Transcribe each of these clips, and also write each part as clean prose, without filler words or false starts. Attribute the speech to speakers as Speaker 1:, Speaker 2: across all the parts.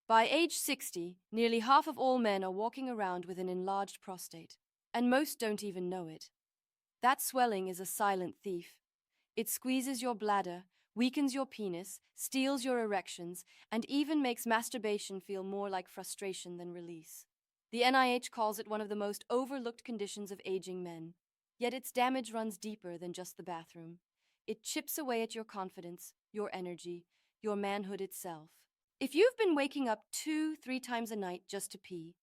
Speaker 1: By age 60, nearly half of all men are walking around with an enlarged prostate, and most don't even know it. That swelling is a silent thief. It squeezes your bladder, weakens your penis, steals your erections, and even makes masturbation feel more like frustration than release. The NIH calls it one of the most overlooked conditions of aging men, yet its damage runs deeper than just the bathroom. It chips away at your confidence, your energy, your manhood itself. If you've been waking up 2-3 times a night just to pee,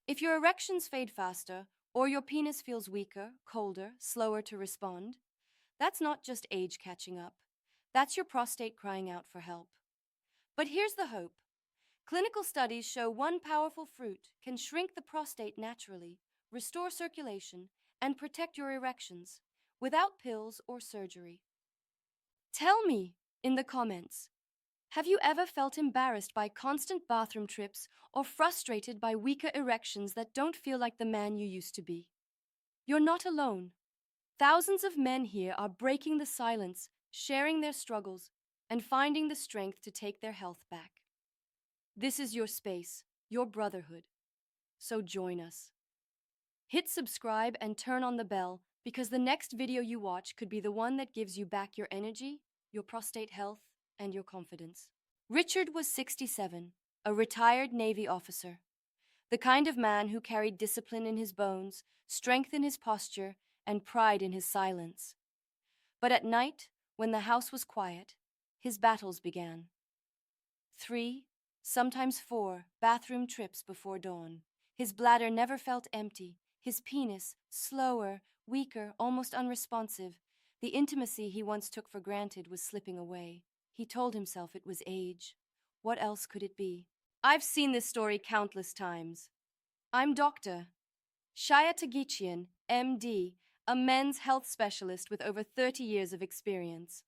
Speaker 1: if your erections fade faster, or your penis feels weaker, colder, slower to respond, that's not just age catching up. That's your prostate crying out for help. But here's the hope. Clinical studies show one powerful fruit can shrink the prostate naturally, restore circulation, and protect your erections without pills or surgery. Tell me in the comments, have you ever felt embarrassed by constant bathroom trips or frustrated by weaker erections that don't feel like the man you used to be? You're not alone. Thousands of men here are breaking the silence, sharing their struggles, and finding the strength to take their health back. This is your space, your brotherhood. So join us. Hit subscribe and turn on the bell because the next video you watch could be the one that gives you back your energy, your prostate health, and your confidence. Richard was 67, a retired Navy officer. The kind of man who carried discipline in his bones, strength in his posture, and pride in his silence. But at night, when the house was quiet, his battles began. 3, sometimes 4, bathroom trips before dawn. His bladder never felt empty, his penis slower, weaker, almost unresponsive. The intimacy he once took for granted was slipping away. He told himself it was age. What else could it be? I've seen this story countless times. I'm Dr. Shaya Tagichian, MD, a men's health specialist with over 30 years of experience.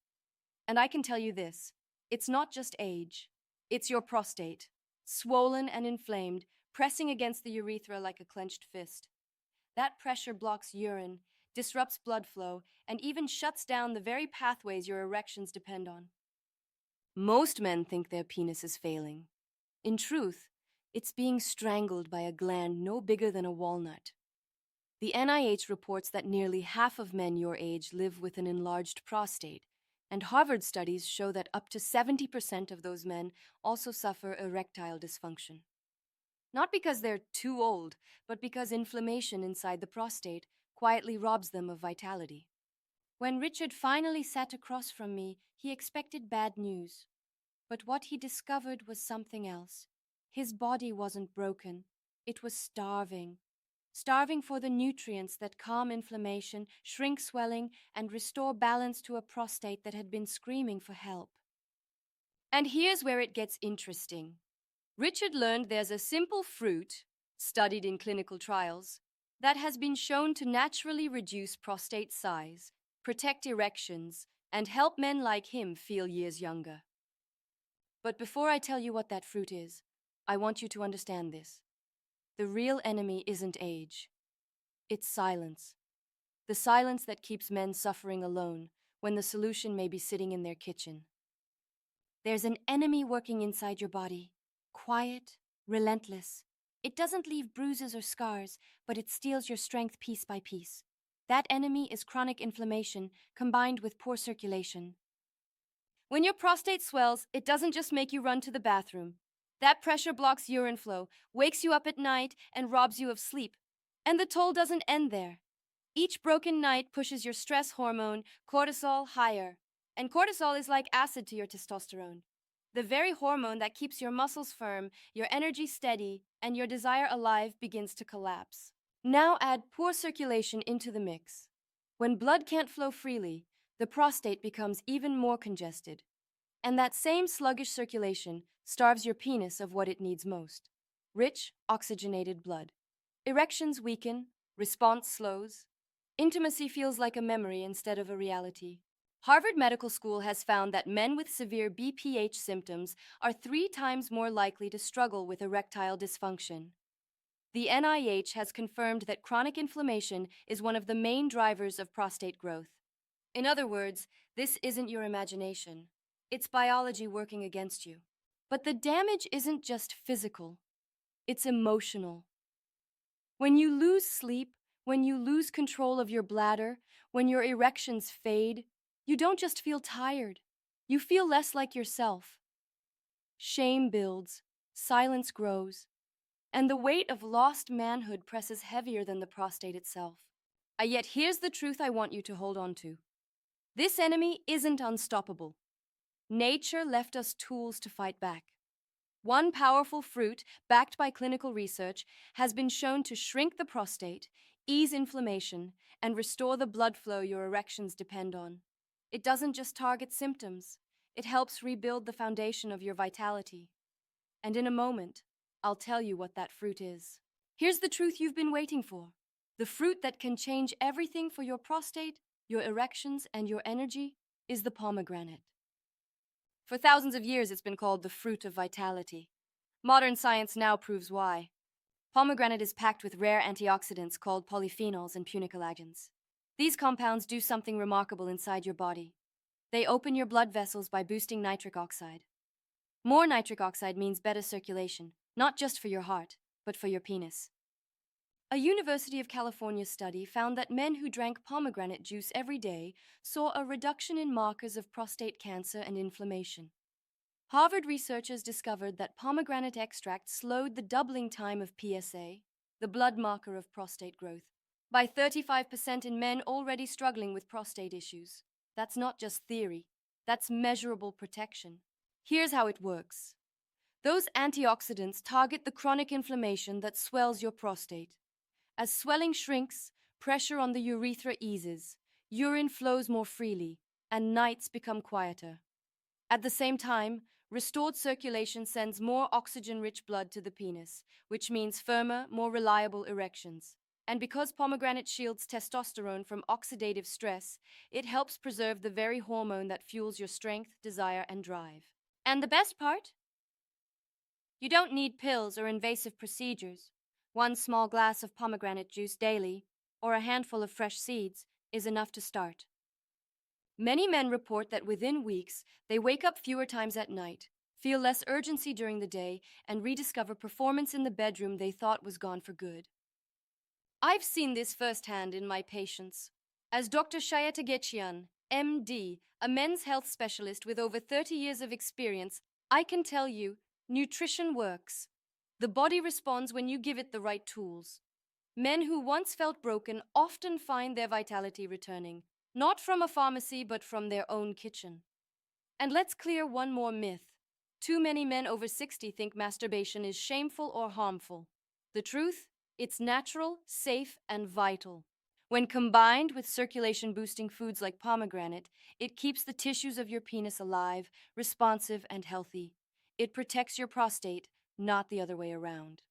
Speaker 1: And I can tell you this, it's not just age. It's your prostate, swollen and inflamed, pressing against the urethra like a clenched fist. That pressure blocks urine, disrupts blood flow, and even shuts down the very pathways your erections depend on. Most men think their penis is failing. In truth, it's being strangled by a gland no bigger than a walnut. The NIH reports that nearly half of men your age live with an enlarged prostate, and Harvard studies show that up to 70% of those men also suffer erectile dysfunction. Not because they're too old, but because inflammation inside the prostate quietly robs them of vitality. When Richard finally sat across from me, he expected bad news. But what he discovered was something else. His body wasn't broken. It was starving. Starving for the nutrients that calm inflammation, shrink swelling, and restore balance to a prostate that had been screaming for help. And here's where it gets interesting. Richard learned there's a simple fruit, studied in clinical trials, that has been shown to naturally reduce prostate size, protect erections, and help men like him feel years younger. But before I tell you what that fruit is, I want you to understand this. The real enemy isn't age. It's silence. The silence that keeps men suffering alone when the solution may be sitting in their kitchen. There's an enemy working inside your body. Quiet, relentless. It doesn't leave bruises or scars, but it steals your strength piece by piece. That enemy is chronic inflammation combined with poor circulation. When your prostate swells, it doesn't just make you run to the bathroom. That pressure blocks urine flow, wakes you up at night, and robs you of sleep. And the toll doesn't end there. Each broken night pushes your stress hormone, cortisol, higher. And cortisol is like acid to your testosterone. The very hormone that keeps your muscles firm, your energy steady, and your desire alive begins to collapse. Now add poor circulation into the mix. When blood can't flow freely, the prostate becomes even more congested. And that same sluggish circulation starves your penis of what it needs most: rich, oxygenated blood. Erections weaken, response slows. Intimacy feels like a memory instead of a reality. Harvard Medical School has found that men with severe BPH symptoms are 3 times more likely to struggle with erectile dysfunction. The NIH has confirmed that chronic inflammation is one of the main drivers of prostate growth. In other words, this isn't your imagination. It's biology working against you. But the damage isn't just physical, it's emotional. When you lose sleep, when you lose control of your bladder, when your erections fade, you don't just feel tired, you feel less like yourself. Shame builds, silence grows, and the weight of lost manhood presses heavier than the prostate itself. Yet here's the truth I want you to hold on to. This enemy isn't unstoppable. Nature left us tools to fight back. One powerful fruit, backed by clinical research, has been shown to shrink the prostate, ease inflammation, and restore the blood flow your erections depend on. It doesn't just target symptoms, it helps rebuild the foundation of your vitality. And in a moment, I'll tell you what that fruit is. Here's the truth you've been waiting for. The fruit that can change everything for your prostate, your erections, and your energy is the pomegranate. For thousands of years, it's been called the fruit of vitality. Modern science now proves why. Pomegranate is packed with rare antioxidants called polyphenols and punicolagens. These compounds do something remarkable inside your body. They open your blood vessels by boosting nitric oxide. More nitric oxide means better circulation, not just for your heart, but for your penis. A University of California study found that men who drank pomegranate juice every day saw a reduction in markers of prostate cancer and inflammation. Harvard researchers discovered that pomegranate extract slowed the doubling time of PSA, the blood marker of prostate growth, by 35% in men already struggling with prostate issues. That's not just theory, that's measurable protection. Here's how it works. Those antioxidants target the chronic inflammation that swells your prostate. As swelling shrinks, pressure on the urethra eases, urine flows more freely, and nights become quieter. At the same time, restored circulation sends more oxygen-rich blood to the penis, which means firmer, more reliable erections. And because pomegranate shields testosterone from oxidative stress, it helps preserve the very hormone that fuels your strength, desire, and drive. And the best part? You don't need pills or invasive procedures. One small glass of pomegranate juice daily, or a handful of fresh seeds, is enough to start. Many men report that within weeks, they wake up fewer times at night, feel less urgency during the day, and rediscover performance in the bedroom they thought was gone for good. I've seen this firsthand in my patients. As Dr. Shayatagechian, MD, a men's health specialist with over 30 years of experience, I can tell you, nutrition works. The body responds when you give it the right tools. Men who once felt broken often find their vitality returning, not from a pharmacy but from their own kitchen. And let's clear one more myth. Too many men over 60 think masturbation is shameful or harmful. The truth? It's natural, safe, and vital. When combined with circulation-boosting foods like pomegranate, it keeps the tissues of your penis alive, responsive, and healthy. It protects your prostate, not the other way around.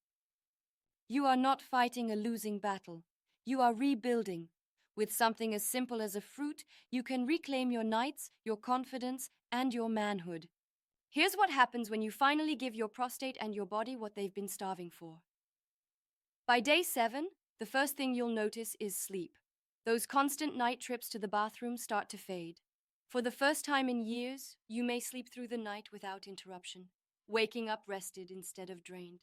Speaker 1: You are not fighting a losing battle. You are rebuilding. With something as simple as a fruit, you can reclaim your nights, your confidence, and your manhood. Here's what happens when you finally give your prostate and your body what they've been starving for. By day 7, the first thing you'll notice is sleep. Those constant night trips to the bathroom start to fade. For the first time in years, you may sleep through the night without interruption, waking up rested instead of drained.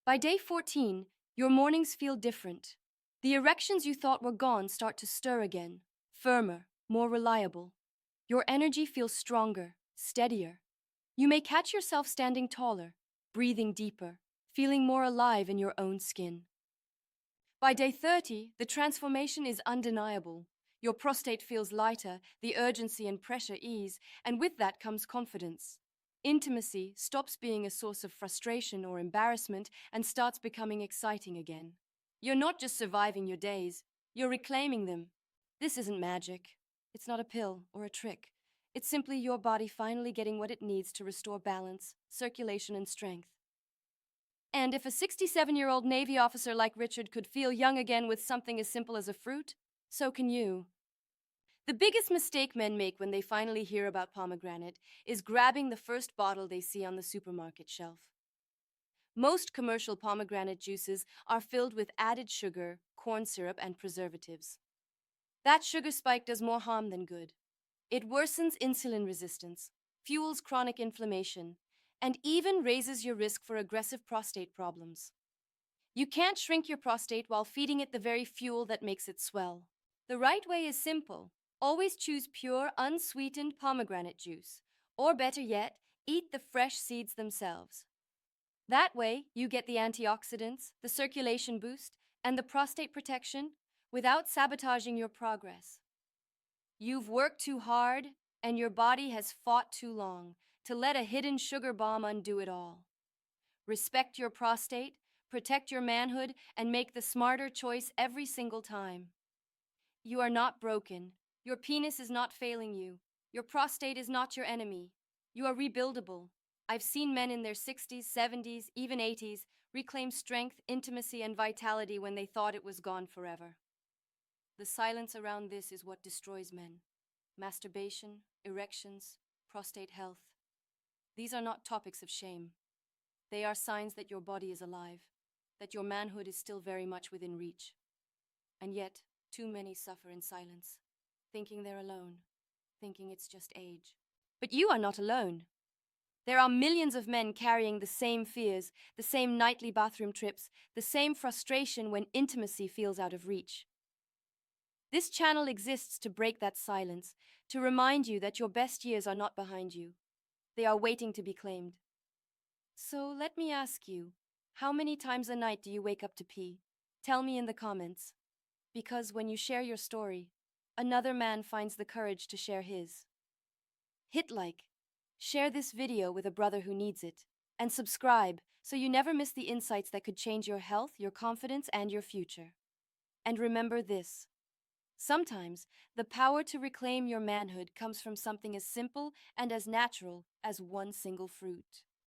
Speaker 1: By day 14, your mornings feel different. The erections you thought were gone start to stir again, firmer, more reliable. Your energy feels stronger, steadier. You may catch yourself standing taller, breathing deeper, feeling more alive in your own skin. By day 30, the transformation is undeniable. Your prostate feels lighter, the urgency and pressure ease, and with that comes confidence. Intimacy stops being a source of frustration or embarrassment and starts becoming exciting again. You're not just surviving your days, you're reclaiming them. This isn't magic. It's not a pill or a trick. It's simply your body finally getting what it needs to restore balance, circulation, and strength. And if a 67-year-old Navy officer like Richard could feel young again with something as simple as a fruit, so can you. The biggest mistake men make when they finally hear about pomegranate is grabbing the first bottle they see on the supermarket shelf. Most commercial pomegranate juices are filled with added sugar, corn syrup, and preservatives. That sugar spike does more harm than good. It worsens insulin resistance, fuels chronic inflammation, and even raises your risk for aggressive prostate problems. You can't shrink your prostate while feeding it the very fuel that makes it swell. The right way is simple. Always choose pure, unsweetened pomegranate juice. Or better yet, eat the fresh seeds themselves. That way, you get the antioxidants, the circulation boost, and the prostate protection without sabotaging your progress. You've worked too hard, and your body has fought too long to let a hidden sugar bomb undo it all. Respect your prostate, protect your manhood, and make the smarter choice every single time. You are not broken. Your penis is not failing you. Your prostate is not your enemy. You are rebuildable. I've seen men in their 60s, 70s, even 80s reclaim strength, intimacy, and vitality when they thought it was gone forever. The silence around this is what destroys men. Masturbation, erections, prostate health. These are not topics of shame. They are signs that your body is alive, that your manhood is still very much within reach. And yet, too many suffer in silence, thinking they're alone, thinking it's just age. But you are not alone. There are millions of men carrying the same fears, the same nightly bathroom trips, the same frustration when intimacy feels out of reach. This channel exists to break that silence, to remind you that your best years are not behind you. They are waiting to be claimed. So let me ask you, how many times a night do you wake up to pee? Tell me in the comments. Because when you share your story, another man finds the courage to share his. Hit like, share this video with a brother who needs it, and subscribe so you never miss the insights that could change your health, your confidence, and your future. And remember this. Sometimes, the power to reclaim your manhood comes from something as simple and as natural as one single fruit.